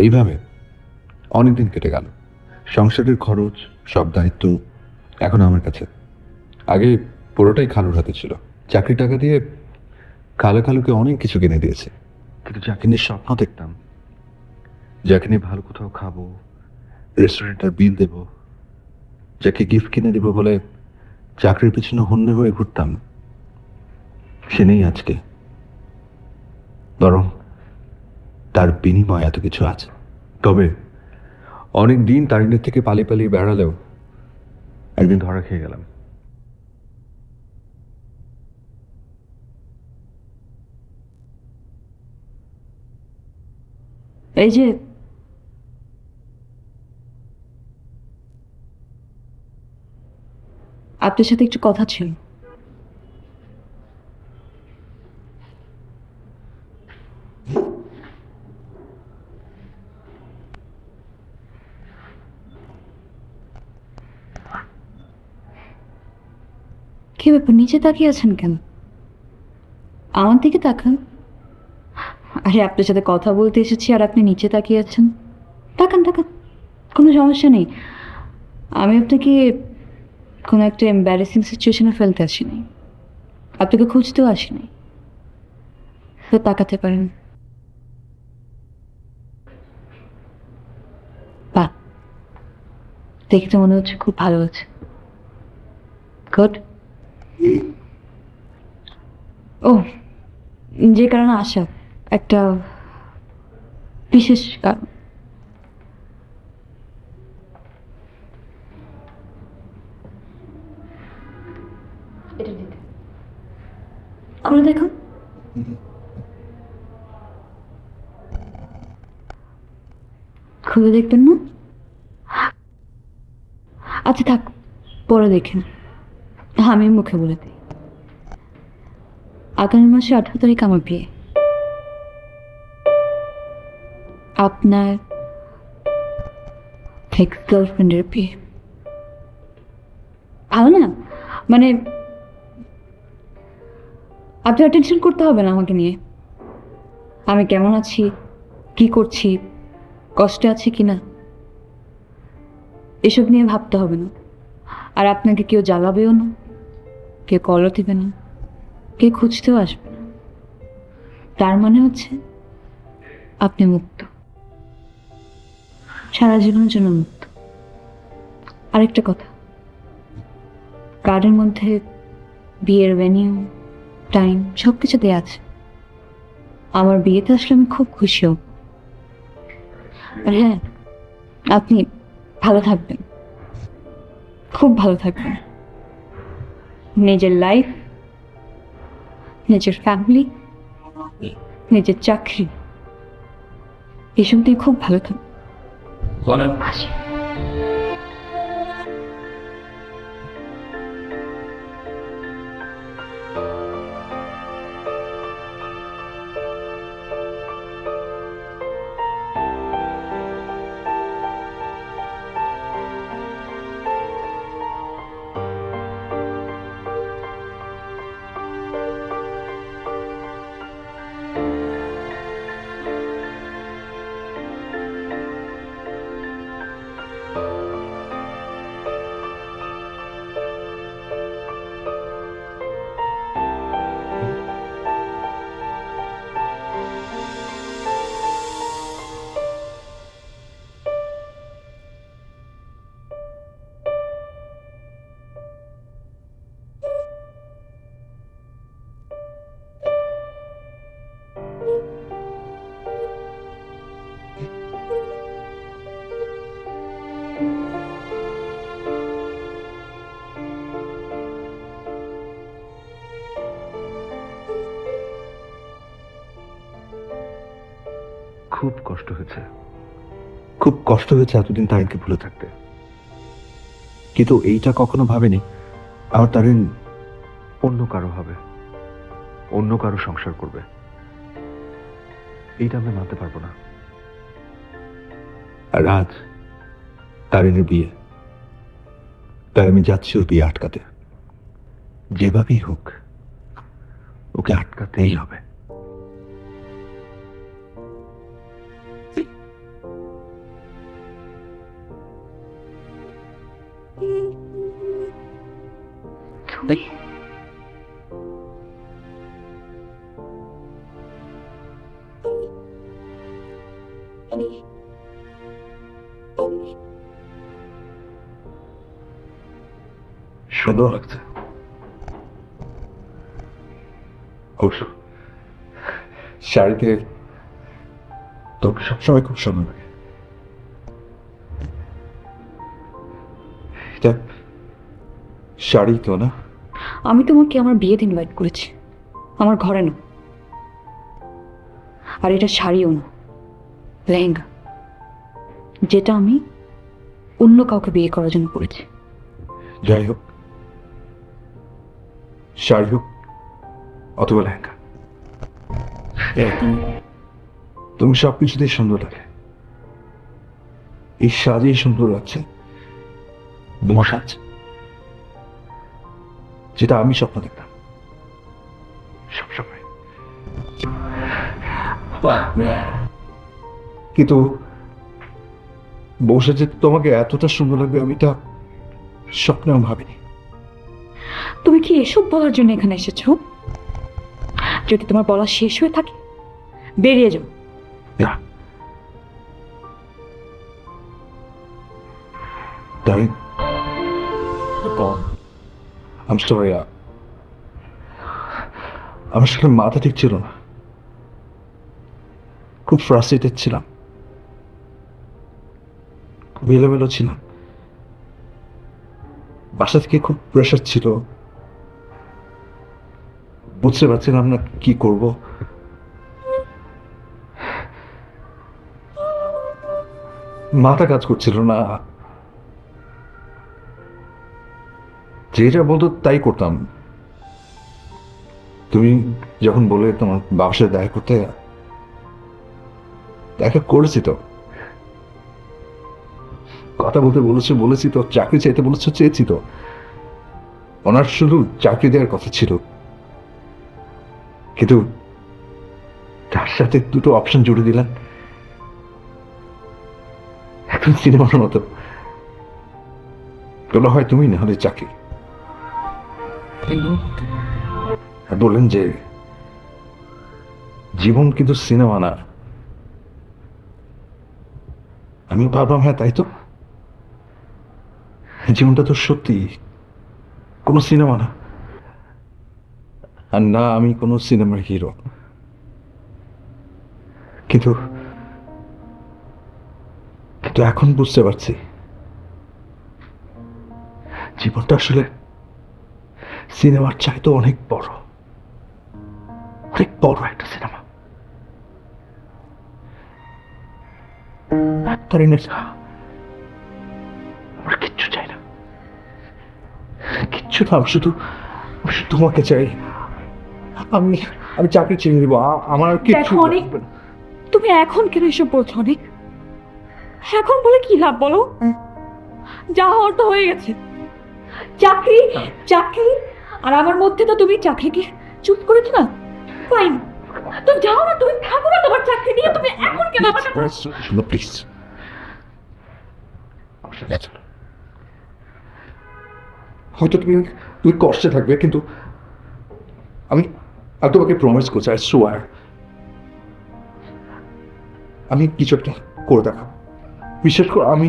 এইভাবে অনেকদিন কেটে গেল। সংসারের খরচ, সব দায়িত্ব এখন আমার কাছে। আগে পুরোটাই খালুর হাতে ছিল। চাকরি টাকা দিয়ে খালুকে অনেক কিছু কিনে দিয়েছে, কিন্তু যাকে নিয়ে স্বপ্ন দেখতাম, যাকে নিয়ে ভালো কোথাও খাবো, রেস্টুরেন্টের বিল দেব, যাকে গিফট কিনে দেবো বলে চাকরির পিছনে হন্যে হয়ে ঘুরতাম, সে নেই আজকে। বরং তার বিনিময় এত কিছু আছে। তবে অনেক দিন তারিণের থেকে পালিয়ে পালিয়ে বেড়ালেও একদিন ধরা খেয়ে গেলাম। এই যে আপনার সাথে একটু কথা ছিল। কি ব্যাপার, নিচে তাকিয়ে আছেন কেন? আমার দিকে তাকান। আরে আপনার সাথে কথা বলতে এসেছি আর আপনি নিচে তাকিয়ে আছেন। তাকান তাকান, কোনো সমস্যা নেই। আমি আপনাকে কোনো একটা এম্বারেসিং সিচুয়েশনে ফেলতে আসিনি, আপনাকে খুঁজতেও আসিনি। তো তাকাতে পারেন। বাহ, দেখে তো মনে হচ্ছে খুব ভালো আছে। গুড। ও, যে কারণে আসা একটা বিশেষ কারণ। এটা দিতে খুলে দেখুন। খুলে দেখবেন না? আচ্ছা থাক, পরে দেখেন। আমি মুখে বলে দিই, আগামী মাসে 18 তারিখ আমার বিয়ে। আপনার এক্স গার্লফ্রেন্ডের বিয়ে। ভালো না? মানে আপনার টেনশন করতে হবে না আমাকে নিয়ে। আমি কেমন আছি, কি করছি, কষ্টে আছি কিনা, এসব নিয়ে ভাবতে হবে না। আর আপনাকে কেউ জ্বালাবেও না, কেউ কলও দিবে না, কেউ খুঁজতেও আসবে না। তার মানে হচ্ছে আপনি মুক্ত, সারা জীবনের জন্য মুক্ত। আরেকটা কথা, কার্ডের মধ্যে বিয়ের ভেন্যু, টাইম সব কিছু দেওয়া আছে। আমার বিয়েতে আসলে আমি খুব খুশি হব। আর হ্যাঁ, আপনি ভালো থাকবেন, খুব ভালো থাকবেন। নিজের লাইফ, নিজের ফ্যামিলি, নিজের চাকরি, এসব দিয়ে খুব ভালো থাকবেন। আসি। খুব কষ্ট হয়েছে, খুব কষ্ট হয়েছে এতদিন তারিনকে ভুলে থাকতে। কিন্তু এইটা কখনো ভাবেনি আমার তারিন অন্য কারো হবে, অন্য কারো সংসার করবে। এইটা আমি মানতে পারবো না। আর আজ তারিনের বিয়ে, তাই আমি যাচ্ছি ওর বিয়ে আটকাতে। যেভাবেই হোক ওকে আটকাতেই হবে। সুন্দর লাগছে অবশ্য, শাড়িতে তোকে সবসময় খুব সুন্দর লাগে। এটা শাড়ি তো না? আমি তোমাকে আমার বিয়েতে ইনভাইট করেছি, আমার ঘরে না। আর এটা শাড়িও না, লেহেঙ্গা, যেটা আমি অন্য কাউকে বিয়ে করার জন্য করেছি। যাই হোক, শাড়ি হোক অথবা লেহেঙ্গা, তুমি সবকিছুতেই সুন্দর লাগে। এই সাজেই সুন্দর লাগছে, সাজ যেটা আমি স্বপ্ন দেখতাম সবসময়। কিন্তু বসে যে তোমাকে এতটা সুন্দর লাগবে আমি তা স্বপ্নেও ভাবিনি। তুমি কি এসব বলার জন্য এখানে এসেছো? যদি তোমার বলা শেষ হয়ে থাকে বেরিয়ে যাও। না Darling, I'm sorry. আমার আসলে মাথা ঠিক ছিল না, খুব ফ্রাস্ট্রেটেড ছিলাম, খুব এলোমেলো ছিলাম। বাসা থেকে খুব প্রেশার ছিল, বুঝতে পারছিলাম না কি করব। মাথা কাজ করছিল না, যেটা বলতো তাই করতাম। তুমি যখন বলে তোমার বাবার সাথে দেখা করতে, দেখা করেছি তো, কথা বলতে বলেছি তো, চাকরি চাইতে চেয়েছি তো। ওনার শুধু চাকরি দেওয়ার কথা ছিল, কিন্তু তার সাথে দুটো অপশন জুড়ে দিলেন। এখন সিনেমার মতো বলা হয় তুমি না হলে চাকরি। আর বললেন যে জীবন কিন্তু সিনেমা না। আমি ভাবলাম হ্যাঁ তাই তো, জীবনটা তো সত্যি কোনো সিনেমা না, আর না আমি কোনো সিনেমার হিরো। কিন্তু কিন্তু এখন বুঝতে পারছি জীবনটা আসলে সিনেমার চাইতে অনেক বড়, অনেক বড় একটা সিনেমা। তারিনের আমার কিচ্ছু চাই না, কিচ্ছু না, আমি শুধু তোমাকে চাই। আমি আমি চাকরি ছেড়ে দিব, আমার আর কিচ্ছু দেখো অনেক, লাগবে না। তুমি এখন কেন এসব বলছো অনেক? এখন বলে কি লাভ বলো? যা হওয়ার তো হয়ে গেছে। চাকরি চাকরি আর আমার মধ্যে তো তুমি চাকরিকে চুপ করেছো না। ফাইন, তুমি যাও না, তুমি থাকো না তোমার চাকরি নিয়ে। তুমি এখন কেন আমার শুনো প্লিজ, আমার সাথে চলো। হয়তো তুমি তুমি কষ্টে থাকবে, কিন্তু আমি আমি তোমাকে প্রমিস করছি, আই সোয়ার আমি কিছু একটা করে দেখাবো। বিশেষ করে আমি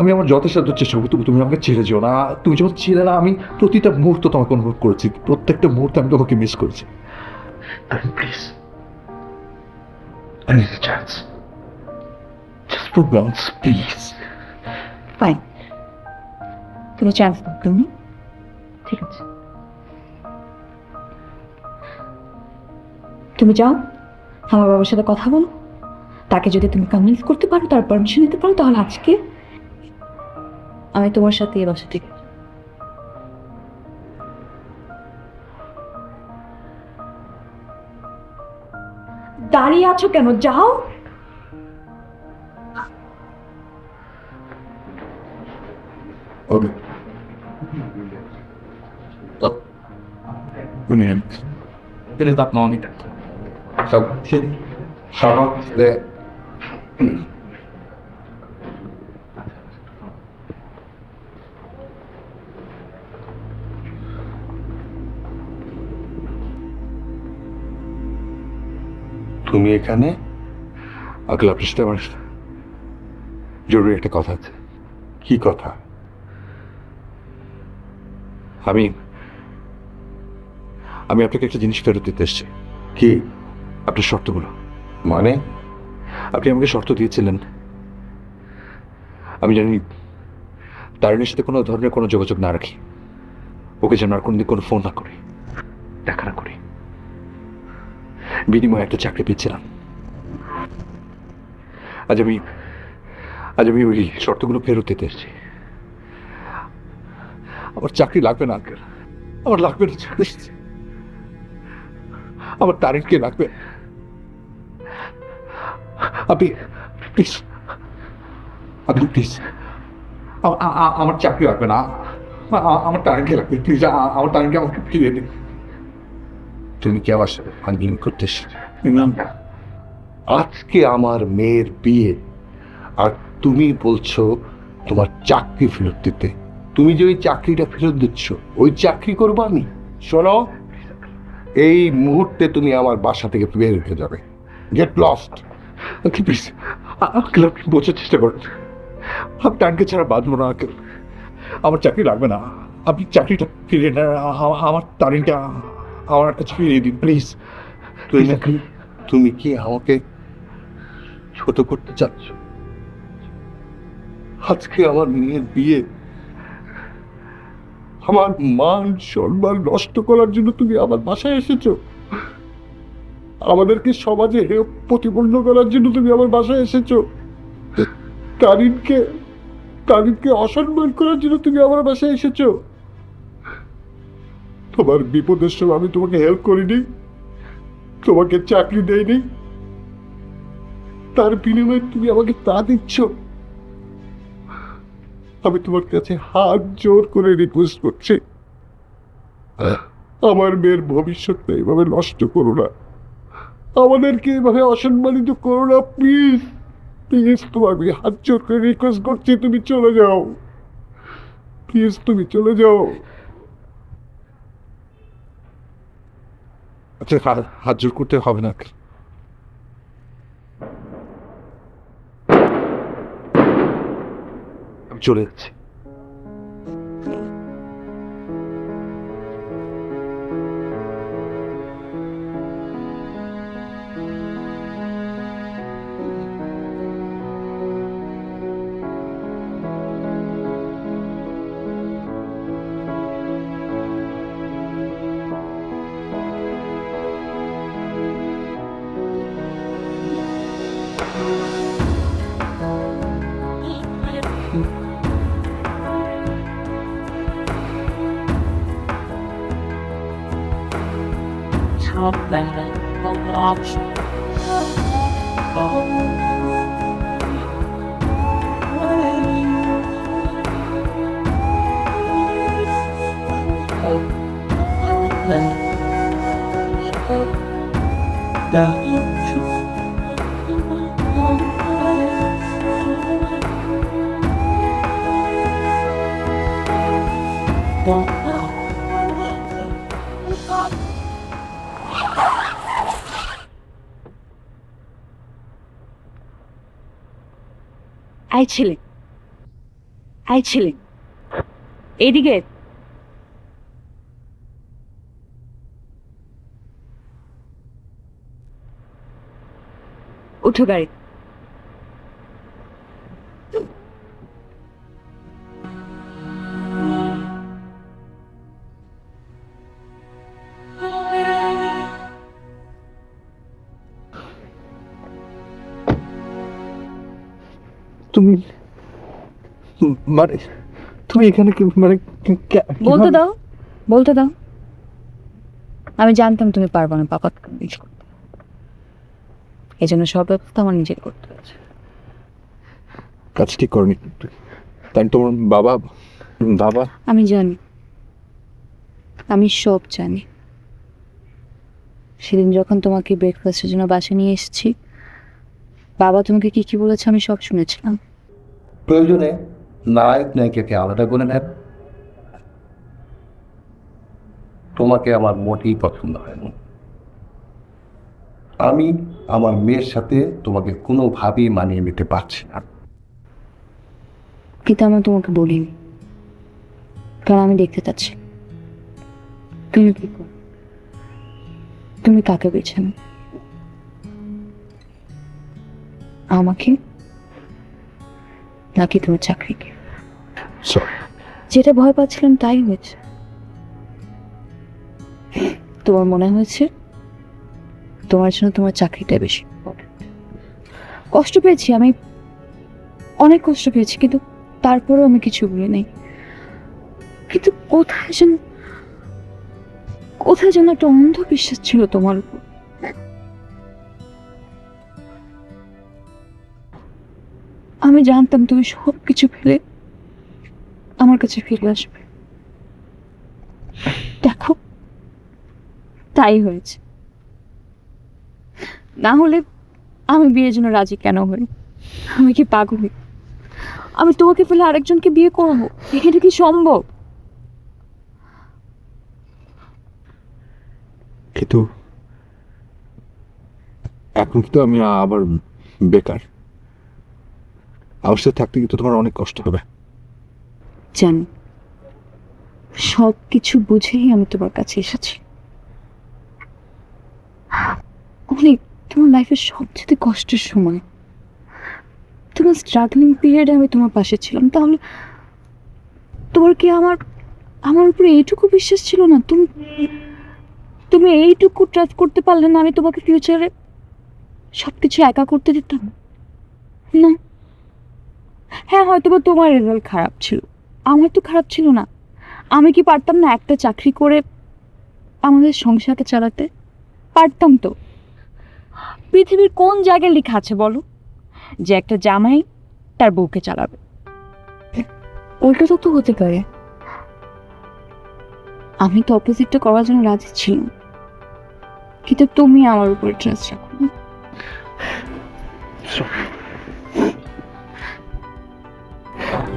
আমি আমার যথেষ্ট চেষ্টা করবো, তুমি আমাকে ছেড়ে যেও না। তুমি যখন ছিলে না, আমি প্রতিটা মুহূর্ত তোমাকে অনুভব করেছি, প্রত্যেকটা মুহূর্তে আমি তোমাকে মিস করেছি। Please, I need a chance. Just for once, please. Fine, তুমি চান্স দাও তুমি। ঠিক আছে, তুমি যাও, আমার বাবার সাথে কথা বলো, তাকে যদি তুমি কনভিন্স করতে পারো, তার পারমিশন নিতে পারো, তাহলে আজকে আমি তোমার সাথে এই বাসা থেকে দাঁড়িয়ে আছো কেন? যাও। ওকে Eles dão nome. সব সহজ যে তুমি এখানে আঙ্কেল আপনার সাথে আমার জরুরি একটা কথা আছে। কি কথা? আমি আমি আপনাকে একটা জিনিস ফেরত দিতে এসেছি। কি আপনার শর্তগুলো। মানে? আপনি আমাকে শর্ত দিয়েছিলেন, আমি জানি তারিণীর সাথে কোনো ধরনের কোনো যোগাযোগ না রাখি, ওকে যেন আর কোনোদিন কোনো ফোন না করি, দেখা না করি। বিনিময়ে একটা চাকরি পেয়েছিলাম। আজ আমি ওই শর্তগুলো ফেরত দিতে এসেছি। আমার চাকরি লাগবে না আঙ্কেল, আমার লাগবে না চাকরি, আমার তারিণকে লাগবে। আপনি প্লিজ, আপনি প্লিজ আমার চাকরি লাগবে না, আমার তারিণকে লাগবে। প্লিজ আমার তারিণকে আমাকে ফিরিয়ে দিন। তুমি কি আমার সাথে ফান্ডিং করতে এসেছো? আজকে আমার মেয়ের বিয়ে, আর তুমি বলছো তোমার চাকরি ফেরত দিতে। তুমি যে ওই চাকরিটা ফেরত দিচ্ছ, ওই চাকরি করবো আমি? শোনো, এই মুহূর্তে তুমি আমার বাসা থেকে বের হয়ে যাবে। Get lost. প্লিজ আঙ্কেল, আপনি বোঝার চেষ্টা করুন। আমি তারিণকে ছাড়া বাঁচবো না আঙ্কেল, আমার চাকরি লাগবে না। আপনি চাকরিটা ফিরিয়ে নেন, আমার তারিণকে আমার কাছে ফিরিয়ে দিন প্লিজ। তুমি কি আমাকে ছোট করতে চাচ্ছ? আজকে আমার মেয়ের বিয়ে, আমার মান সম্মান নষ্ট করার জন্য তুমি আমার বাসায় এসেছো? আমাদেরকে সমাজে হেয় প্রতিপন্ন করার জন্য তুমি আমার বাসায় এসেছো? তারিণকে অসম্মান করার জন্য তুমি আমার বাসায় এসেছো? তোমার বিপদের সময় আমি তোমাকে হেল্প করিনি, তোমাকে চাকরি দেয়নি, তার বিনিময়ে তুমি আমাকে তা দিচ্ছ? আমি তোমার কাছে হাত জোর করে রিকোয়েস্ট করছি, আমার মেয়ের ভবিষ্যৎটা এভাবে নষ্ট করো না, আমাদেরকে এভাবে অসম্মানিত করো না, প্লিজ প্লিজ। তোমাকে হাত জোর করে রিকোয়েস্ট করছি, তুমি চলে যাও প্লিজ, তুমি চলে যাও। আচ্ছা, হাত জোর করতে হবে না। আমি চলে যাচ্ছি। এই ছেলে, এই ছেলে, এদিকে। উঠো গাড়ি। তুমি মানে তুমি এখানে কি মানে বলতে দাও, বলতে দাও। আমি জানতাম তুমি পারবে না পাপাকে কনভিন্স করতে, এই জন্য সব ব্যবস্থা আমার নিজের করতে হয়েছে। কাজ ঠিক করনি তাই তোমার বাবা বাবা আমি জানি, আমি সব জানি। সেদিন যখন তোমাকে ব্রেকফাস্টের জন্য বাসায় নিয়ে এসেছি, বাবা তোমাকে কি কি বলেছে আমি সব শুনেছিলাম। প্রয়োজনে নায়ক নায়িকাকে আলাদা করে নেন। তোমাকে আমার মোটেই পছন্দ হয় না। আমি আমার মেয়ের সাথে তোমাকে কোনোভাবেই মানিয়ে নিতে পারছি না। কিন্তু আমি তোমাকে বলিনি, কারণ আমি দেখতে চাচ্ছি তুমি কি করো, তুমি কাকে বেছে নাও, আমাকে নাকি তোমার চাকরিকে। যেটা ভয় পাচ্ছিলাম তাই হয়েছে। তোমার মনে হয়েছে তোমার জন্য তোমার চাকরিটা বেশি important। কষ্ট পেয়েছি আমি, অনেক কষ্ট পেয়েছি, কিন্তু তারপরেও আমি কিছু বলি নাই। কিন্তু কোথায় যেন একটা অন্ধ বিশ্বাস ছিল তোমার উপর। আমি জানতাম তুমি সব কিছু ফেলে আমার কাছে ফিরে আসবে। দেখো তাই হয়েছে। না হলে আমি বিয়ের জন্য রাজি কেন হই? আমি কি পাগল? আমি তোমাকে ফেলে আরেকজনকে বিয়ে করবো? এটা কি সম্ভব? কিন্তু এখন কিন্তু আমি আবার বেকার, আমার সাথে থাকতে কিন্তু তোমার অনেক কষ্ট হবে। জানি, সব কিছু বুঝেই আমি তোমার কাছে এসেছি। অনেক, তোমার লাইফের সবচেয়ে কষ্টের সময়, তোমার স্ট্রাগলিং পিরিয়ডে আমি তোমার পাশে ছিলাম। তাহলে তোমার কি আমার উপরে এইটুকু বিশ্বাস ছিল না? তুমি এইটুকু ট্রাস্ট করতে পারলে না আমি তোমাকে ফিউচারে সবকিছু একা করতে দিতাম না? হ্যাঁ, হয়তো বা তোমার রেজাল্ট খারাপ ছিল, আমার তো খারাপ ছিল না। আমি কি পারতাম না একটা চাকরি করে আমাদের সংসারকে চালাতে? পারতাম তো। পৃথিবীর কোন জায়গায় লেখা আছে বলো যে একটা জামাই তার বউকে চালাবে? উল্টো তো হতে পারে। আমি তো অপোজিটটা করার জন্য রাজি ছিলাম, কিন্তু তুমি আমার উপরে ট্রাস্ট রাখো না।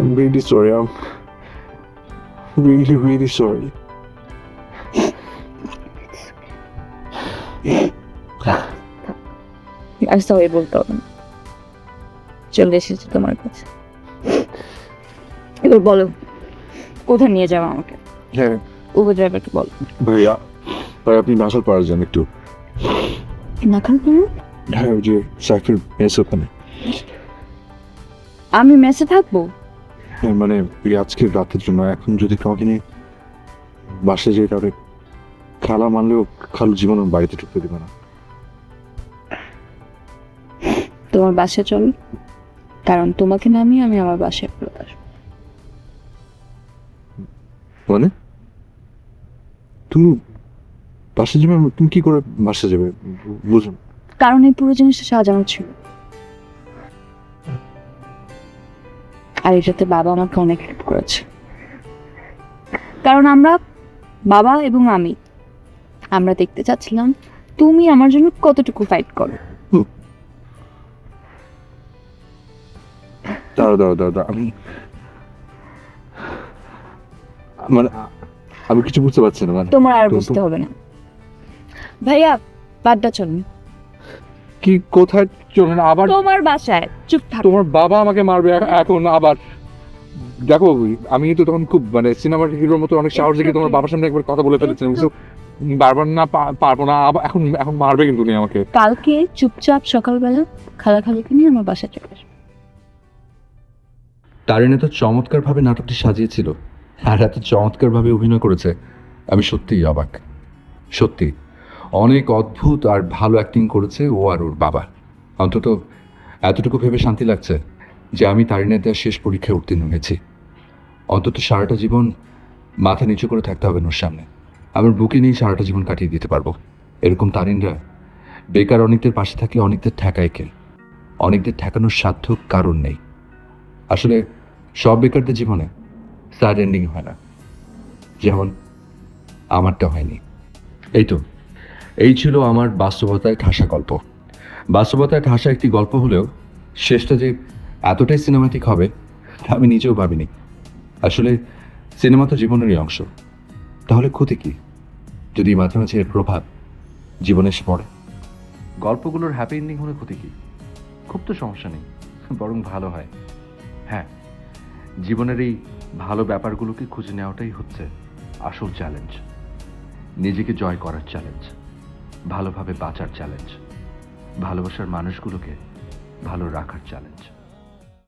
I'm really sorry. I'm really, really sorry. আর সরি বলতে হবে না, চলে এসেছি তোমার কাছে। এবার বলো কোথায় নিয়ে যাবো আমাকে? হ্যাঁ উবের ড্রাইভারকে বলো। ভাইয়া, ভাই আপনি নাকাল পাড়া যান একটু। নাকাল পাড়া? হ্যাঁ, ওই যে সাইকেল মেস ওখানে। আমি মেসে থাকবো? হ্যাঁ মানে ওই আজকের রাতের জন্য। এখন যদি কাউকে নিয়ে বাসে যেয়ে তাহলে খালা মানলেও খালু জীবনের বাড়িতে ঢুকতে দেবে না। তোমার বাসায় চল, কারণ তোমাকে নামিয়ে আমি আমার বাসায় ফেরত আসবো। মানে তুমি বাসে যাবে? তুমি কি করে বাসে যাবে বুঝুন? কারণ এই পুরো জিনিসটা সাজানো ছিল, আর এটাতে বাবা আমাকে অনেক হেল্প করেছে। কারণ বাবা এবং আমরা দেখতে চাচ্ছিলাম তুমি আমার জন্য কতটুকু ফাইট করো। দাঁড়া আমি মানে আমি কিছু বুঝতে পারছি না। মানে তোমার আর বুঝতে হবে না। ভাইয়া বাড্ডা চলুন। কি কোথায় চলেন? আবার তোমার বাসায়। চুপ থাক। তোমার বাবা আমাকে মারবে এখন আবার? দেখো আমি তো তখন খুব মানে সিনেমার হিরোর মতো অনেক সাহস দেখে তোমার বাবার সামনে একবার কথা বলে ফেলেছিলাম, কিন্তু বারবার না পারবো না। আবার এখন মারবে কিন্তু উনি আমাকে। কালকে চুপচাপ সকালবেলা খালাকে নিয়ে আমার বাসায় চলে আসবে। তারিন এত চমৎকারভাবে নাটকটি সাজিয়েছিল আর এত চমৎকারভাবে অভিনয় করেছে, আমি সত্যিই অবাক। সত্যি অনেক অদ্ভুত আর ভালো অ্যাক্টিং করেছে ও আর ওর বাবা। অন্তত এতটুকু ভেবে শান্তি লাগছে যে আমি তারিনের দেওয়া শেষ পরীক্ষায় উত্তীর্ণ হয়েছি। অন্তত সারাটা জীবন মাথা নিচু করে থাকতে হবে ওর সামনে। আমার বুকে নিয়ে সারাটা জীবন কাটিয়ে দিতে পারবো। এরকম তারিনরা বেকার অনেকদের পাশে থাকলে অনেকদের ঠেকায় কে? অনেকদের ঠেকানোর সাধ্য কারণ নেই। আসলে সব বেকারদের জীবনে স্যাড এন্ডিং হয় না, যেমন আমারটা হয়নি। এই ছিল আমার বাস্তবতায় ঠাসা গল্প। বাস্তবতায় ঠাসা একটি গল্প হলেও শেষটা যে এতটাই সিনেমাটিক হবে তা আমি নিজেও ভাবিনি। আসলে সিনেমা তো জীবনেরই অংশ, তাহলে ক্ষতি কি যদি মাঝে মাঝে এর প্রভাব জীবনে এসে পড়ে? গল্পগুলোর হ্যাপি এন্ডিং হলে ক্ষতি কি? খুব তো সমস্যা নেই, বরং ভালো হয়। হ্যাঁ, জীবনের এই ভালো ব্যাপারগুলোকে খুঁজে নেওয়াটাই হচ্ছে আসল চ্যালেঞ্জ। নিজেকে জয় করার চ্যালেঞ্জ, ভালোভাবে বাঁচার চ্যালেঞ্জ, ভালোবাসার মানুষগুলোকে ভালো রাখার চ্যালেঞ্জ।